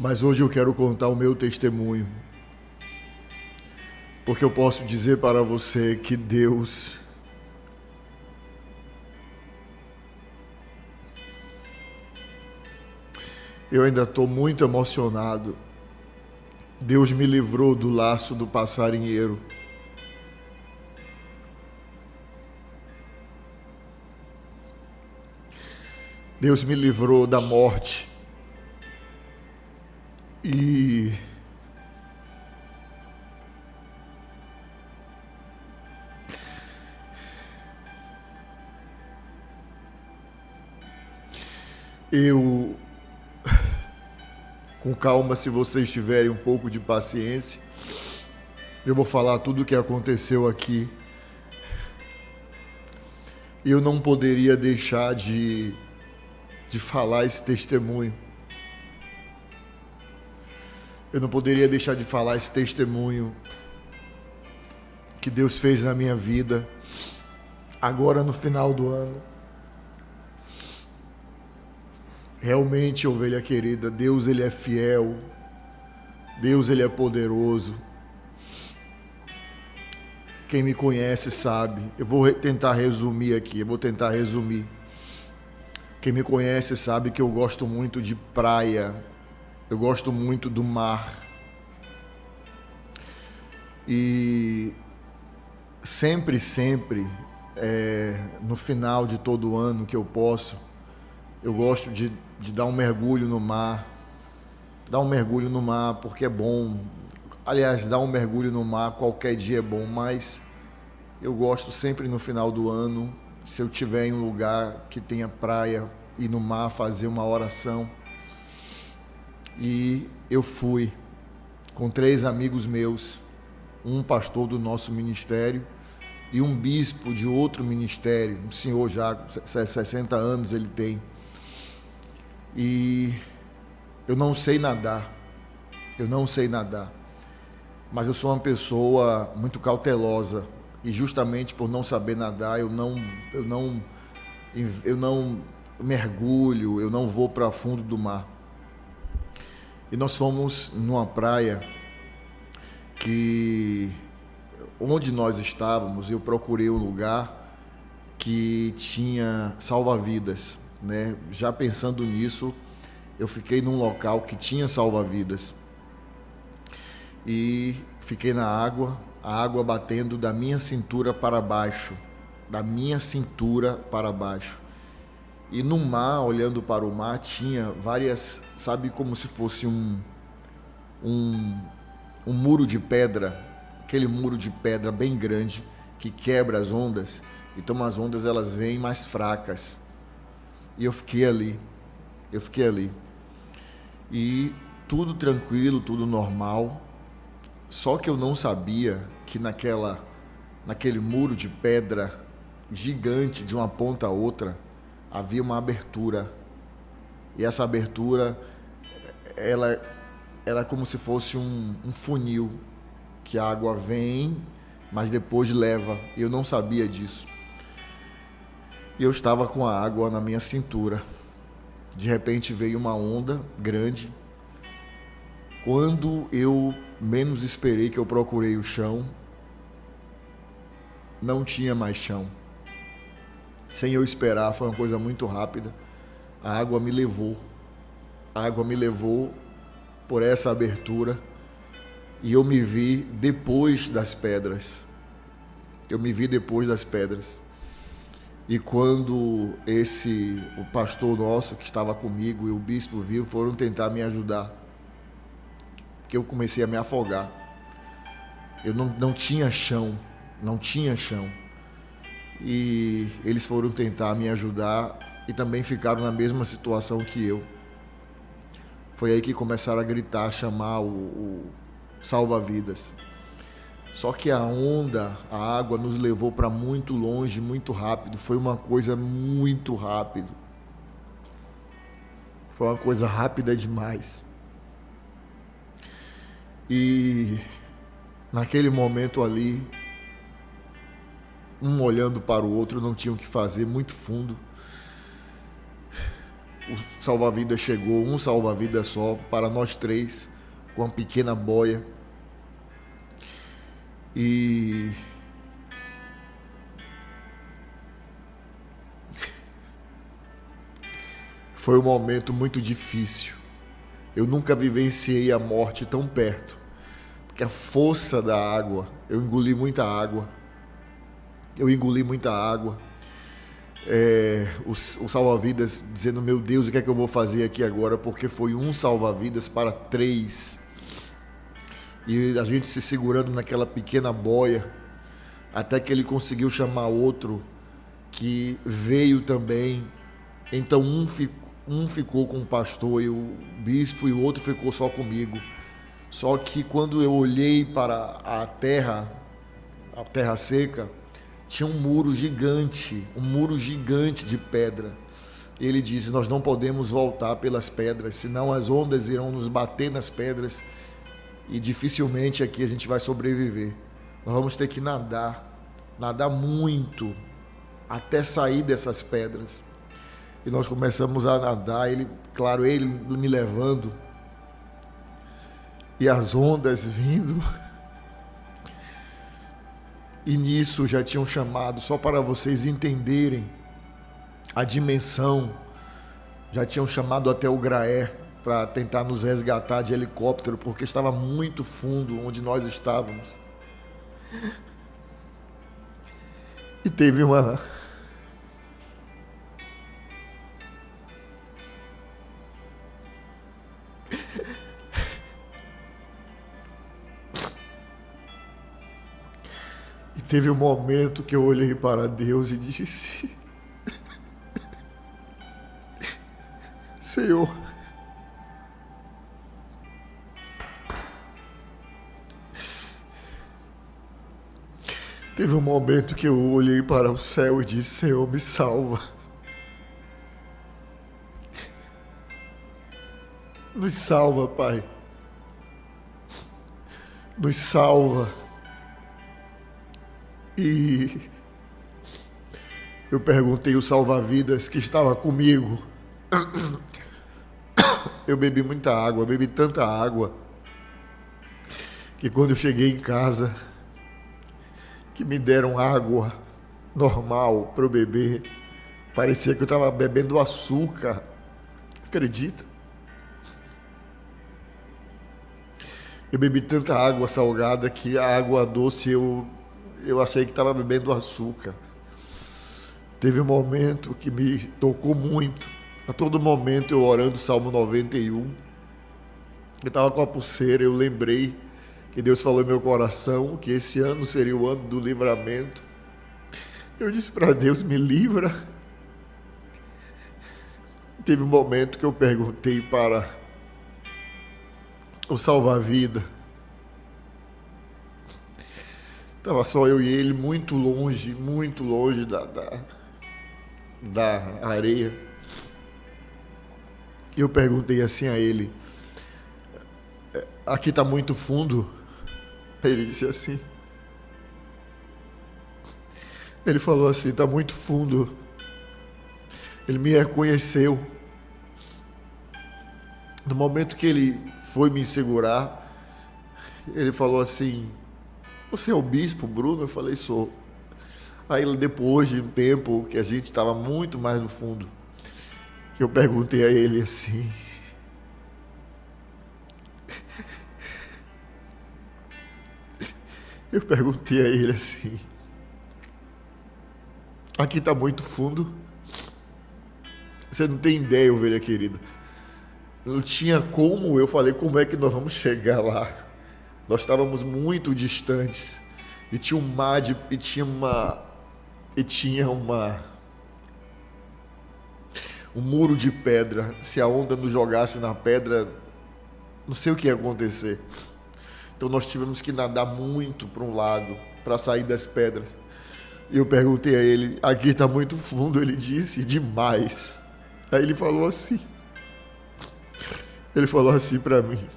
Mas hoje eu quero contar o meu testemunho, porque eu posso dizer para você que Deus, eu ainda estou muito emocionado. Deus me livrou do laço do passarinheiro. Deus me livrou da morte. E eu, com calma, se vocês tiverem um pouco de paciência, eu vou falar tudo o que aconteceu aqui. Eu não poderia deixar de falar esse testemunho. Eu não poderia deixar de falar esse testemunho que Deus fez na minha vida, agora no final do ano. Realmente, ovelha querida, Deus ele é fiel, Deus ele é poderoso. Quem me conhece sabe. Eu vou tentar resumir aqui, Quem me conhece sabe que eu gosto muito de praia, eu gosto muito do mar. E sempre, no final de todo ano que eu posso, eu gosto de dar um mergulho no mar. Dar um mergulho no mar porque é bom. Aliás, dar um mergulho no mar qualquer dia é bom, mas eu gosto sempre no final do ano, se eu estiver em um lugar que tenha praia, ir no mar, fazer uma oração. E eu fui com 3 amigos meus, um pastor do nosso ministério e um bispo de outro ministério, um senhor já, 60 anos ele tem. E eu não sei nadar, mas eu sou uma pessoa muito cautelosa e justamente por não saber nadar, eu não mergulho, eu não vou para fundo do mar. E nós fomos numa praia que, onde nós estávamos, eu procurei um lugar que tinha salva-vidas, né? Já pensando nisso, eu fiquei num local que tinha salva-vidas. E fiquei na água, a água batendo da minha cintura para baixo, E no mar, olhando para o mar, tinha várias, sabe, como se fosse um muro de pedra, aquele muro de pedra bem grande que quebra as ondas. Então as ondas elas vêm mais fracas. E eu fiquei ali. E tudo tranquilo, tudo normal. Só que eu não sabia que naquele muro de pedra gigante de uma ponta a outra havia uma abertura. E essa abertura, ela é como se fosse um funil, que a água vem, mas depois leva. Eu não sabia disso. E eu estava com a água na minha cintura. De repente veio uma onda grande. Quando eu menos esperei, que eu procurei o chão, não tinha mais chão. Sem eu esperar, foi uma coisa muito rápida. A água me levou por essa abertura e eu me vi depois das pedras. E quando o pastor nosso que estava comigo e o bispo viu, foram tentar me ajudar, porque eu comecei a me afogar. Eu não tinha chão. E eles foram tentar me ajudar e também ficaram na mesma situação que eu. Foi aí que começaram a gritar, chamar o salva-vidas. Só que a água nos levou para muito longe, muito rápido. Foi uma coisa muito rápida. Foi uma coisa rápida demais. E naquele momento ali, um olhando para o outro, não tinha o que fazer, muito fundo. o salva-vidas chegou, um salva-vidas só, para nós três, com uma pequena boia. E foi um momento muito difícil. Eu nunca vivenciei a morte tão perto, porque a força da água, eu engoli muita água. O salva-vidas dizendo, meu Deus, o que é que eu vou fazer aqui agora? Porque foi um salva-vidas para três. E a gente se segurando naquela pequena boia, até que ele conseguiu chamar outro, que veio também. Então um ficou com o pastor e o bispo, e o outro ficou só comigo. Só que quando eu olhei para a terra seca, tinha um muro gigante de pedra. Ele disse, nós não podemos voltar pelas pedras, senão as ondas irão nos bater nas pedras e dificilmente aqui a gente vai sobreviver. Nós vamos ter que nadar muito até sair dessas pedras. E nós começamos a nadar, ele me levando e as ondas vindo. E nisso já tinham chamado, só para vocês entenderem a dimensão, já tinham chamado até o Graé para tentar nos resgatar de helicóptero, porque estava muito fundo onde nós estávamos. E teve uma... E teve um momento que eu olhei para Deus e disse, Senhor, teve um momento que eu olhei para o céu e disse, Senhor, me salva. Nos salva, Pai. Nos salva. E eu perguntei ao salva-vidas que estava comigo. Eu bebi muita água, bebi tanta água, que quando eu cheguei em casa, que me deram água normal para eu beber, parecia que eu estava bebendo açúcar. Acredita? Eu bebi tanta água salgada que a água doce eu achei que estava bebendo açúcar. Teve um momento que me tocou muito. A todo momento eu orando o Salmo 91. Eu estava com a pulseira, eu lembrei que Deus falou em meu coração que esse ano seria o ano do livramento. Eu disse para Deus, me livra. Teve um momento que eu perguntei para o salva-vida. Estava só eu e ele, muito longe da areia. E eu perguntei assim a ele, aqui está muito fundo? Ele disse assim. Ele falou assim, está muito fundo. Ele me reconheceu. No momento que ele foi me segurar, ele falou assim, você é o bispo, Bruno? Eu falei, sou. Aí depois de um tempo que a gente estava muito mais no fundo, eu perguntei a ele assim, aqui está muito fundo? Você não tem ideia, ovelha querida. Não tinha como, eu falei, como é que nós vamos chegar lá? Nós estávamos muito distantes e tinha um mar um muro de pedra. Se a onda nos jogasse na pedra, não sei o que ia acontecer. Então nós tivemos que nadar muito para um lado para sair das pedras. E eu perguntei a ele, aqui está muito fundo? Ele disse, demais. Aí ele falou assim para mim,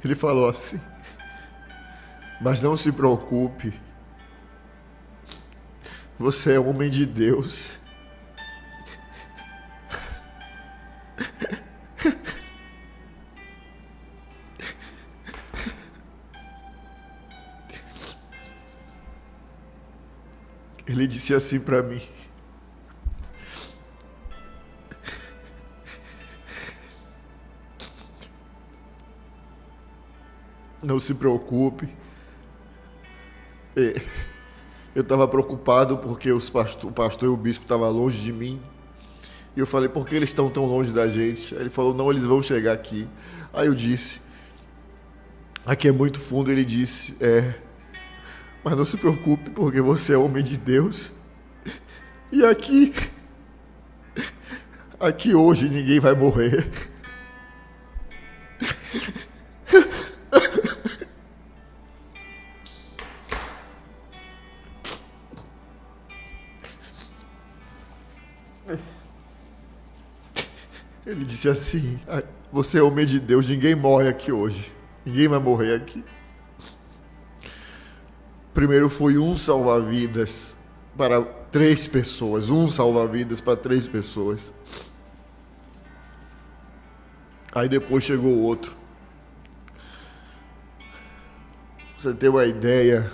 ele falou assim, mas não se preocupe, Você é homem de Deus. Ele disse assim para mim: não se preocupe. Eu estava preocupado porque o pastor e o bispo estavam longe de mim. E eu falei: por que eles estão tão longe da gente? Aí ele falou: não, eles vão chegar aqui. Aí eu disse: aqui é muito fundo. Ele disse: mas não se preocupe, porque você é homem de Deus. E aqui hoje ninguém vai morrer. Ele disse assim: você é homem de Deus, ninguém morre aqui hoje. Ninguém vai morrer aqui. Primeiro foi um salva-vidas para 3 pessoas. Um salva-vidas para 3 pessoas. Aí depois chegou outro. Você tem uma ideia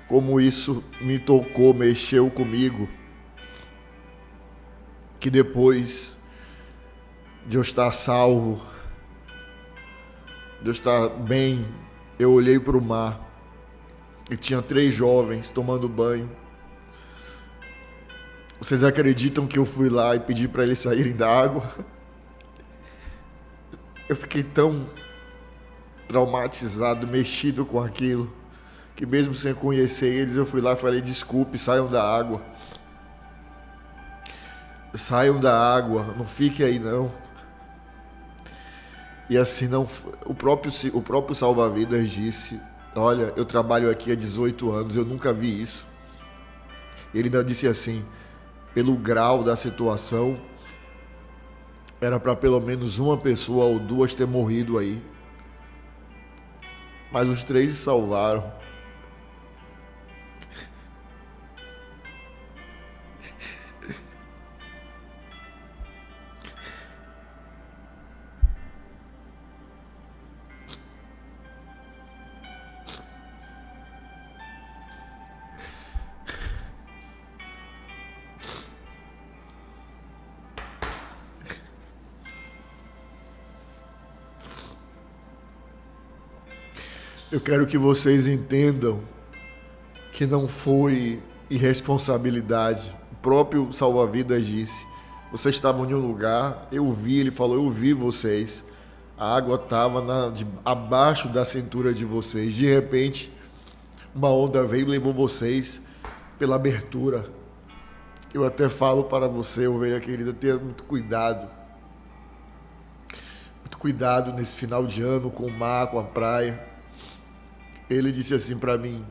como isso me tocou, mexeu comigo? Que depois de eu estar salvo, de eu estar bem, eu olhei para o mar e tinha 3 jovens tomando banho. Vocês acreditam que eu fui lá e pedi para eles saírem da água? Eu fiquei tão traumatizado, mexido com aquilo, que mesmo sem conhecer eles, eu fui lá e falei: desculpe, saiam da água. Saiam da água, não fiquem aí não. E assim, não, o próprio salva-vidas disse: olha, eu trabalho aqui há 18 anos, eu nunca vi isso. Ele ainda disse assim: pelo grau da situação, era para pelo menos uma pessoa ou 2 ter morrido aí. Mas os 3 se salvaram. Eu quero que vocês entendam que não foi irresponsabilidade. O próprio salva-vidas disse: vocês estavam em um lugar, eu vi, ele falou, eu vi vocês. A água estava abaixo da cintura de vocês. De repente, uma onda veio e levou vocês pela abertura. Eu até falo para você, ovelha querida, ter muito cuidado. Muito cuidado nesse final de ano com o mar, com a praia. Ele disse assim para mim,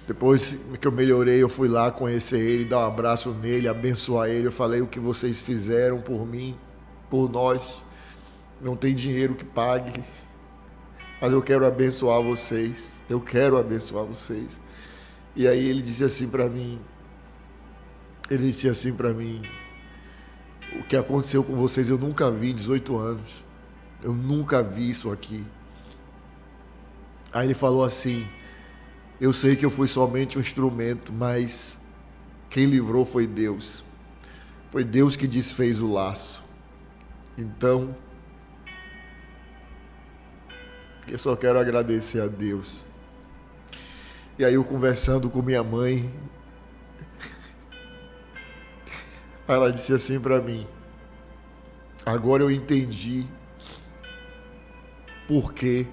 depois que eu melhorei, eu fui lá conhecer ele, dar um abraço nele, abençoar ele. Eu falei: o que vocês fizeram por mim, por nós, não tem dinheiro que pague, mas eu quero abençoar vocês, eu quero abençoar vocês. E aí ele disse assim para mim, o que aconteceu com vocês eu nunca vi em 18 anos, eu nunca vi isso aqui. Aí ele falou assim: eu sei que eu fui somente um instrumento, mas quem livrou foi Deus. Foi Deus que desfez o laço. Então, eu só quero agradecer a Deus. E aí eu conversando com minha mãe, ela disse assim para mim: agora eu entendi por que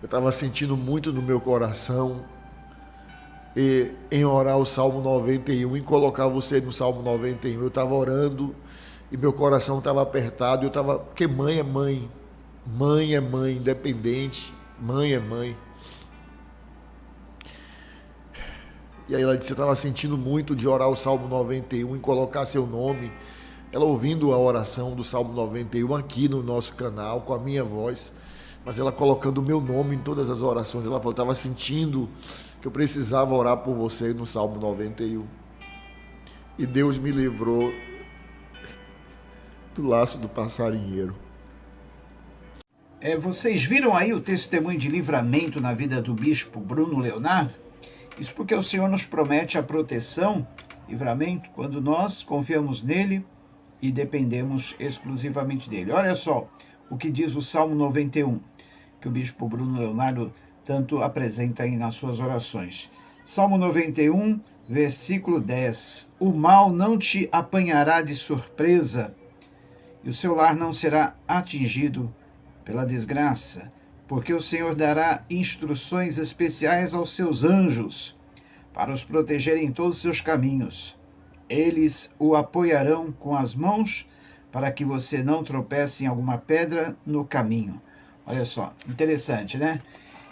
eu estava sentindo muito no meu coração em orar o Salmo 91, em colocar você no Salmo 91. Eu estava orando e meu coração estava apertado. Porque mãe é mãe, mãe é mãe, independente, mãe é mãe. E aí ela disse: eu estava sentindo muito de orar o Salmo 91, em colocar seu nome. Ela ouvindo a oração do Salmo 91 aqui no nosso canal, com a minha voz. mas ela colocando o meu nome em todas as orações. Ela falou, estava sentindo que eu precisava orar por você no Salmo 91. E Deus me livrou do laço do passarinheiro. Vocês viram aí o testemunho de livramento na vida do bispo Bruno Leonardo? Isso porque o Senhor nos promete a proteção, livramento, quando nós confiamos nele e dependemos exclusivamente dele. Olha só o que diz o Salmo 91, que o bispo Bruno Leonardo tanto apresenta aí nas suas orações. Salmo 91, versículo 10. O mal não te apanhará de surpresa, e o seu lar não será atingido pela desgraça, porque o Senhor dará instruções especiais aos seus anjos para os protegerem em todos os seus caminhos. Eles o apoiarão com as mãos para que você não tropece em alguma pedra no caminho. Olha só, interessante, né?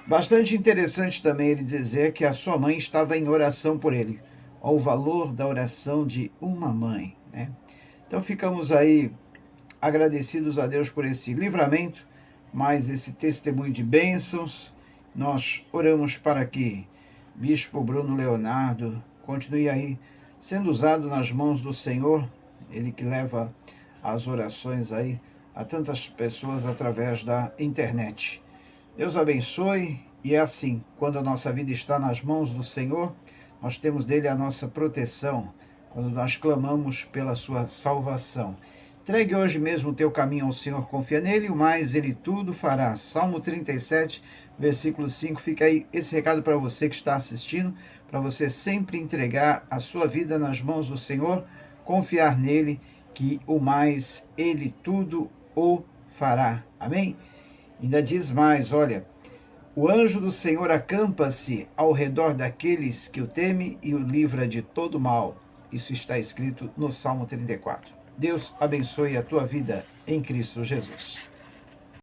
Bastante interessante também ele dizer que a sua mãe estava em oração por ele. Olha o valor da oração de uma mãe, né? Então ficamos aí agradecidos a Deus por esse livramento, mais esse testemunho de bênçãos. Nós oramos para que Bispo Bruno Leonardo continue aí sendo usado nas mãos do Senhor, ele que leva as orações aí a tantas pessoas através da internet. Deus abençoe, e é assim, quando a nossa vida está nas mãos do Senhor, nós temos dele a nossa proteção, quando nós clamamos pela sua salvação. Entregue hoje mesmo o teu caminho ao Senhor, confia nele, o mais ele tudo fará. Salmo 37, versículo 5, fica aí esse recado para você que está assistindo, para você sempre entregar a sua vida nas mãos do Senhor, confiar nele, que o mais ele tudo o fará. Amém? Ainda diz mais, olha, o anjo do Senhor acampa-se ao redor daqueles que o temem e o livra de todo mal. Isso está escrito no Salmo 34. Deus abençoe a tua vida em Cristo Jesus.